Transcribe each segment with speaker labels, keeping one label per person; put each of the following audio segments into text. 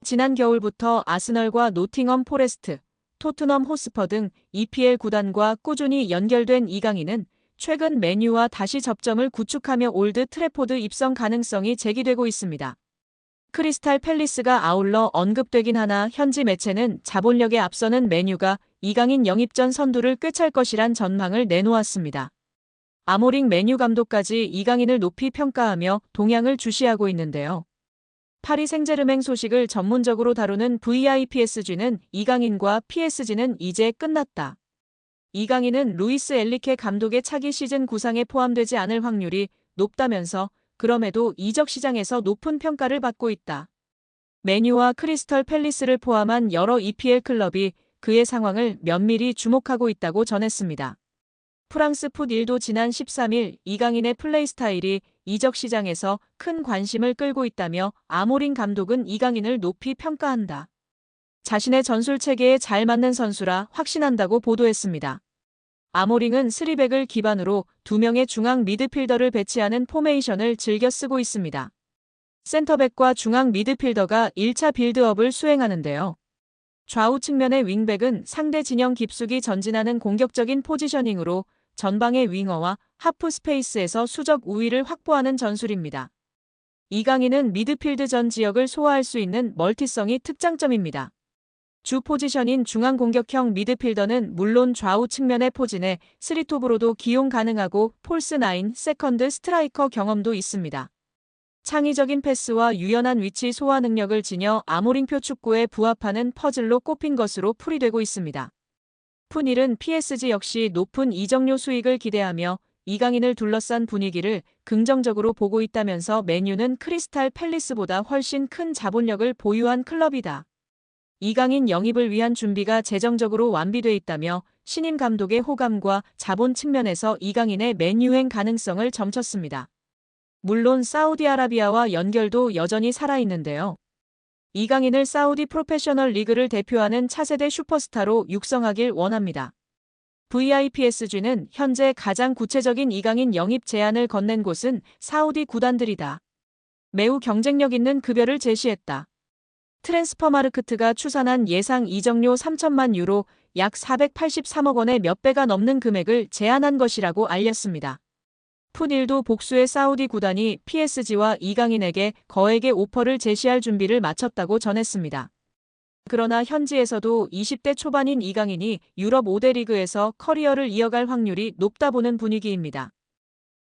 Speaker 1: 지난 겨울부터 아스널과 노팅엄 포레스트, 토트넘 호스퍼 등 EPL 구단과 꾸준히 연결된 이강인은 최근 맨유와 다시 접점을 구축하며 올드 트래포드 입성 가능성이 제기되고 있습니다. 크리스탈 팰리스가 아울러 언급되긴 하나 현지 매체는 자본력에 앞서는 맨유가 이강인 영입 전 선두를 꿰찰 것이란 전망을 내놓았습니다. 아모링 맨유 감독까지 이강인을 높이 평가하며 동향을 주시하고 있는데요. 파리 생제르맹 소식을 전문적으로 다루는 VIPSG는 이강인과 PSG는 이제 끝났다. 이강인은 루이스 엔리케 감독의 차기 시즌 구상에 포함되지 않을 확률이 높다면서 그럼에도 이적 시장에서 높은 평가를 받고 있다. 맨유와 크리스털 팰리스를 포함한 여러 EPL 클럽이 그의 상황을 면밀히 주목하고 있다고 전했습니다. 프랑스 풋1도 지난 13일 이강인의 플레이 스타일이 이적 시장에서 큰 관심을 끌고 있다며 아모링 감독은 이강인을 높이 평가한다. 자신의 전술 체계에 잘 맞는 선수라 확신한다고 보도했습니다. 아모링은 3백을 기반으로 2명의 중앙 미드필더를 배치하는 포메이션을 즐겨 쓰고 있습니다. 센터백과 중앙 미드필더가 1차 빌드업을 수행하는데요. 좌우 측면의 윙백은 상대 진영 깊숙이 전진하는 공격적인 포지셔닝으로 전방의 윙어와 하프 스페이스에서 수적 우위를 확보하는 전술입니다. 이강인은 미드필드 전 지역을 소화할 수 있는 멀티성이 특장점입니다. 주 포지션인 중앙 공격형 미드필더는 물론 좌우 측면의 포진에 3톱으로도 기용 가능하고 폴스9, 세컨드 스트라이커 경험도 있습니다. 창의적인 패스와 유연한 위치 소화 능력을 지녀 아모링표 축구에 부합하는 퍼즐로 꼽힌 것으로 풀이되고 있습니다. 풋1은 PSG 역시 높은 이적료 수익을 기대하며 이강인을 둘러싼 분위기를 긍정적으로 보고 있다면서 맨유는 크리스탈 팰리스보다 훨씬 큰 자본력을 보유한 클럽이다. 이강인 영입을 위한 준비가 재정적으로 완비돼 있다며 신임 감독의 호감과 자본 측면에서 이강인의 맨유행 가능성을 점쳤습니다. 물론 사우디아라비아와 연결도 여전히 살아있는데요. 이강인을 사우디 프로페셔널 리그를 대표하는 차세대 슈퍼스타로 육성하길 원합니다. VIPSG는 현재 가장 구체적인 이강인 영입 제안을 건넨 곳은 사우디 구단들이다. 매우 경쟁력 있는 급여를 제시했다. 트랜스퍼마르크트가 추산한 예상 이적료 3천만 유로 약 483억 원의 몇 배가 넘는 금액을 제안한 것이라고 알렸습니다. 풋1도 복수의 사우디 구단이 PSG와 이강인에게 거액의 오퍼를 제시할 준비를 마쳤다고 전했습니다. 그러나 현지에서도 20대 초반인 이강인이 유럽 5대 리그에서 커리어를 이어갈 확률이 높다 보는 분위기입니다.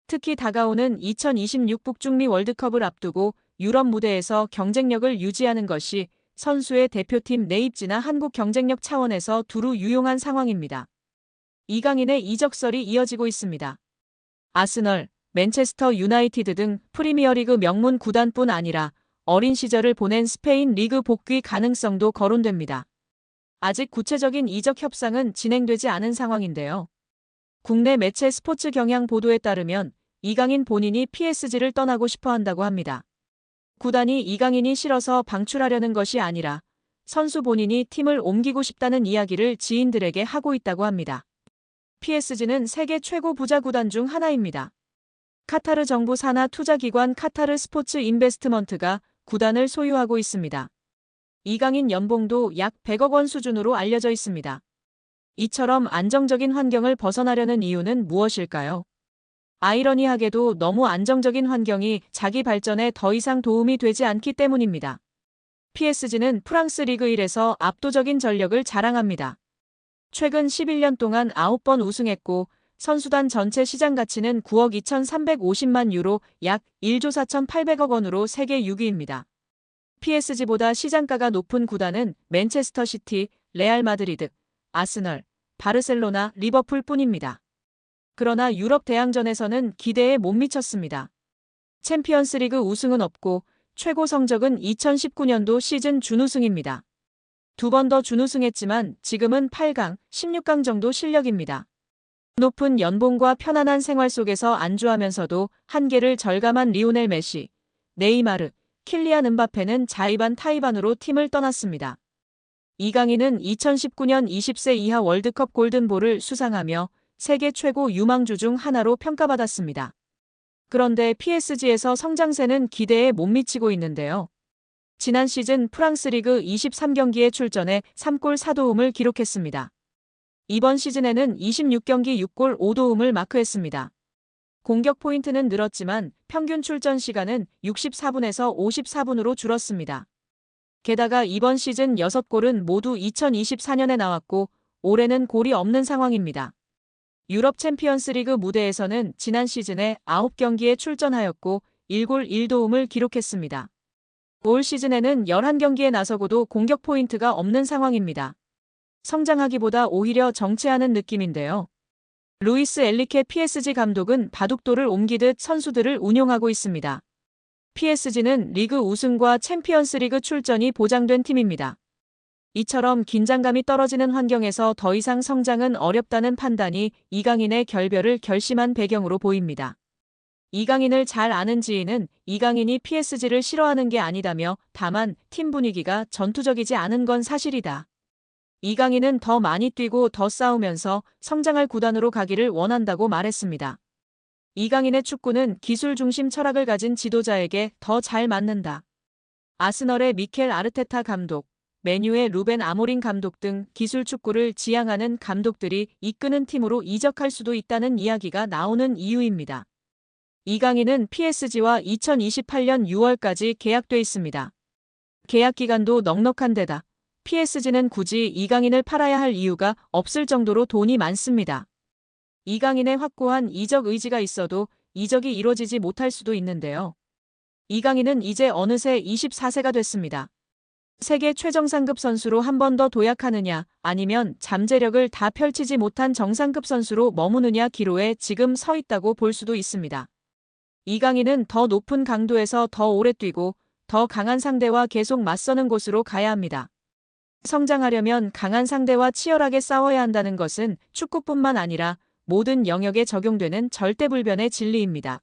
Speaker 1: 특히 다가오는 2026 북중미 월드컵을 앞두고 유럽 무대에서 경쟁력을 유지하는 것이 선수의 대표팀 내 입지나 한국 경쟁력 차원에서 두루 유용한 상황입니다. 이강인의 이적설이 이어지고 있습니다. 아스널, 맨체스터 유나이티드 등 프리미어리그 명문 구단뿐 아니라 어린 시절을 보낸 스페인 리그 복귀 가능성도 거론됩니다. 아직 구체적인 이적 협상은 진행되지 않은 상황인데요. 국내 매체 스포츠 경향 보도에 따르면 이강인 본인이 PSG를 떠나고 싶어 한다고 합니다. 구단이 이강인이 싫어서 방출하려는 것이 아니라 선수 본인이 팀을 옮기고 싶다는 이야기를 지인들에게 하고 있다고 합니다. PSG는 세계 최고 부자 구단 중 하나입니다. 카타르 정부 산하 투자기관 카타르 스포츠 인베스트먼트가 구단을 소유하고 있습니다. 이강인 연봉도 약 100억 원 수준으로 알려져 있습니다. 이처럼 안정적인 환경을 벗어나려는 이유는 무엇일까요? 아이러니하게도 너무 안정적인 환경이 자기 발전에 더 이상 도움이 되지 않기 때문입니다. PSG는 프랑스 리그 1에서 압도적인 전력을 자랑합니다. 최근 11년 동안 9번 우승했고 선수단 전체 시장 가치는 9억 2,350만 유로 약 1조 4,800억 원으로 세계 6위입니다. PSG보다 시장가가 높은 구단은 맨체스터 시티, 레알 마드리드, 아스널, 바르셀로나, 리버풀 뿐입니다. 그러나 유럽 대항전에서는 기대에 못 미쳤습니다. 챔피언스리그 우승은 없고 최고 성적은 2019년도 시즌 준우승입니다. 2번 더 준우승했지만 지금은 8강, 16강 정도 실력입니다. 높은 연봉과 편안한 생활 속에서 안주하면서도 한계를 절감한 리오넬 메시, 네이마르, 킬리안 음바페는 자의반 타의반으로 팀을 떠났습니다. 이강인은 2019년 20세 이하 월드컵 골든볼을 수상하며 세계 최고 유망주 중 하나로 평가받았습니다. 그런데 PSG에서 성장세는 기대에 못 미치고 있는데요. 지난 시즌 프랑스 리그 23경기에 출전해 3골 4도움을 기록했습니다. 이번 시즌에는 26경기 6골 5도움을 마크했습니다. 공격 포인트는 늘었지만 평균 출전 시간은 64분에서 54분으로 줄었습니다. 게다가 이번 시즌 6골은 모두 2024년에 나왔고 올해는 골이 없는 상황입니다. 유럽 챔피언스 리그 무대에서는 지난 시즌에 9경기에 출전하였고 1골 1도움을 기록했습니다. 올 시즌에는 11경기에 나서고도 공격 포인트가 없는 상황입니다. 성장하기보다 오히려 정체하는 느낌인데요. 루이스 엔리케 PSG 감독은 바둑돌을 옮기듯 선수들을 운용하고 있습니다. PSG는 리그 우승과 챔피언스 리그 출전이 보장된 팀입니다. 이처럼 긴장감이 떨어지는 환경에서 더 이상 성장은 어렵다는 판단이 이강인의 결별을 결심한 배경으로 보입니다. 이강인을 잘 아는 지인은 이강인이 PSG를 싫어하는 게 아니다며 다만 팀 분위기가 전투적이지 않은 건 사실이다. 이강인은 더 많이 뛰고 더 싸우면서 성장할 구단으로 가기를 원한다고 말했습니다. 이강인의 축구는 기술 중심 철학을 가진 지도자에게 더 잘 맞는다. 아스널의 미켈 아르테타 감독, 맨유의 루벤 아모린 감독 등 기술 축구를 지향하는 감독들이 이끄는 팀으로 이적할 수도 있다는 이야기가 나오는 이유입니다. 이강인은 PSG와 2028년 6월까지 계약돼 있습니다. 계약 기간도 넉넉한 데다 PSG는 굳이 이강인을 팔아야 할 이유가 없을 정도로 돈이 많습니다. 이강인의 확고한 이적 의지가 있어도 이적이 이뤄지지 못할 수도 있는데요. 이강인은 이제 어느새 24세가 됐습니다. 세계 최정상급 선수로 한 번 더 도약하느냐 아니면 잠재력을 다 펼치지 못한 정상급 선수로 머무느냐 기로에 지금 서 있다고 볼 수도 있습니다. 이강인은 더 높은 강도에서 더 오래 뛰고 더 강한 상대와 계속 맞서는 곳으로 가야 합니다. 성장하려면 강한 상대와 치열하게 싸워야 한다는 것은 축구뿐만 아니라 모든 영역에 적용되는 절대불변의 진리입니다.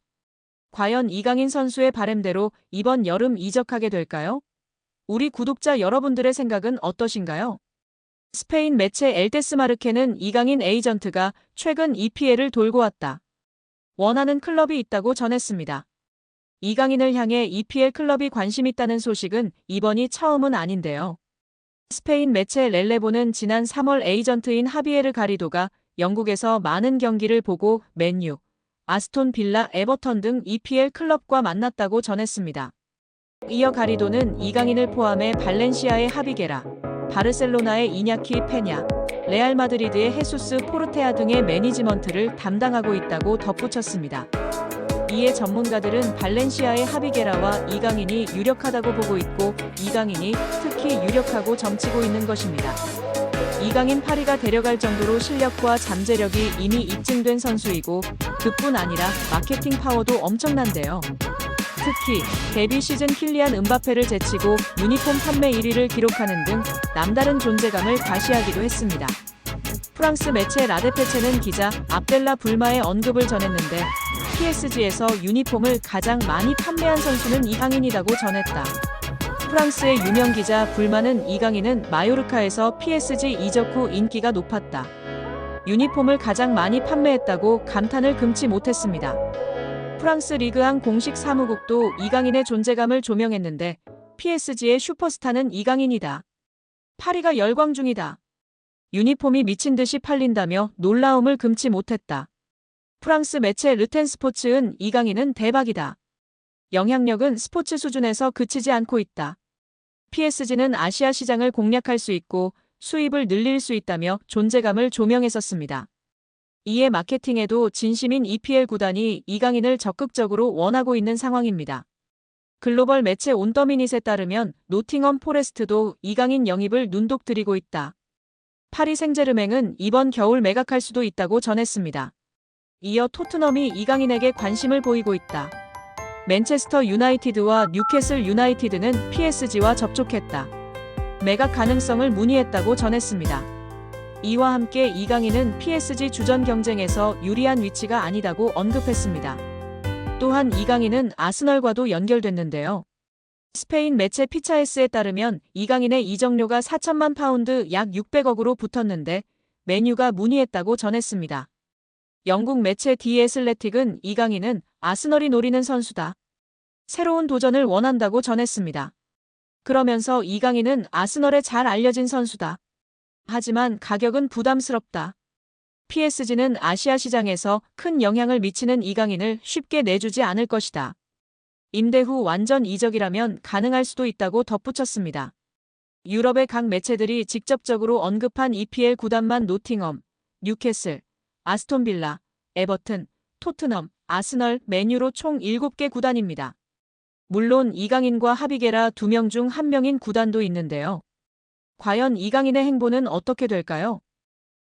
Speaker 1: 과연 이강인 선수의 바램대로 이번 여름 이적하게 될까요? 우리 구독자 여러분들의 생각은 어떠신가요? 스페인 매체 엘데스마르케는 이강인 에이전트가 최근 EPL을 돌고 왔다. 원하는 클럽이 있다고 전했습니다. 이강인을 향해 EPL 클럽이 관심 있다는 소식은 이번이 처음은 아닌데요. 스페인 매체 렐레보는 지난 3월 에이전트인 하비에르 가리도가 영국에서 많은 경기를 보고 맨유, 아스톤 빌라, 에버턴 등 EPL 클럽과 만났다고 전했습니다. 이어 가리도는 이강인을 포함해 발렌시아의 하비게라, 바르셀로나의 이냐키 페냐, 레알 마드리드의 헤수스 포르테아 등의 매니지먼트를 담당하고 있다고 덧붙였습니다. 이에 전문가들은 발렌시아의 하비게라와 이강인이 유력하다고 보고 있고 이강인이 특히 유력하고 점치고 있는 것입니다. 이강인 파리가 데려갈 정도로 실력과 잠재력이 이미 입증된 선수이고 그뿐 아니라 마케팅 파워도 엄청난데요. 특히 데뷔 시즌 킬리안 음바페를 제치고 유니폼 판매 1위를 기록하는 등 남다른 존재감을 과시하기도 했습니다. 프랑스 매체 라데페체는 기자 압델라 불마의 언급을 전했는데 PSG에서 유니폼을 가장 많이 판매한 선수는 이강인이라고 전했다. 프랑스의 유명 기자 불마는 이강인은 마요르카에서 PSG 이적 후 인기가 높았다. 유니폼을 가장 많이 판매했다고 감탄을 금치 못했습니다. 프랑스 리그앙 공식 사무국도 이강인의 존재감을 조명했는데 PSG의 슈퍼스타는 이강인이다. 파리가 열광 중이다. 유니폼이 미친 듯이 팔린다며 놀라움을 금치 못했다. 프랑스 매체 르텐스포츠은 이강인은 대박이다. 영향력은 스포츠 수준에서 그치지 않고 있다. PSG는 아시아 시장을 공략할 수 있고 수입을 늘릴 수 있다며 존재감을 조명했었습니다. 이에 마케팅에도 진심인 EPL 구단이 이강인을 적극적으로 원하고 있는 상황입니다. 글로벌 매체 온더미닛에 따르면 노팅엄 포레스트도 이강인 영입을 눈독 들이고 있다. 파리 생제르맹은 이번 겨울 매각할 수도 있다고 전했습니다. 이어 토트넘이 이강인에게 관심을 보이고 있다. 맨체스터 유나이티드와 뉴캐슬 유나이티드는 PSG와 접촉했다. 매각 가능성을 문의했다고 전했습니다. 이와 함께 이강인은 PSG 주전 경쟁에서 유리한 위치가 아니다고 언급했습니다. 또한 이강인은 아스널과도 연결됐는데요. 스페인 매체 피차에스에 따르면 이강인의 이적료가 4천만 파운드 약 600억으로 붙었는데 맨유가 문의했다고 전했습니다. 영국 매체 디 애슬레틱은 이강인은 아스널이 노리는 선수다. 새로운 도전을 원한다고 전했습니다. 그러면서 이강인은 아스널에 잘 알려진 선수다. 하지만 가격은 부담스럽다. PSG는 아시아 시장에서 큰 영향을 미치는 이강인을 쉽게 내주지 않을 것이다. 임대 후 완전 이적이라면 가능할 수도 있다고 덧붙였습니다. 유럽의 각 매체들이 직접적으로 언급한 EPL 구단만 노팅엄, 뉴캐슬, 아스톤 빌라, 에버튼, 토트넘, 아스널, 맨유로 총 7개 구단입니다. 물론 이강인과 하비게라 2명 중 1명인 구단도 있는데요. 과연 이강인의 행보는 어떻게 될까요?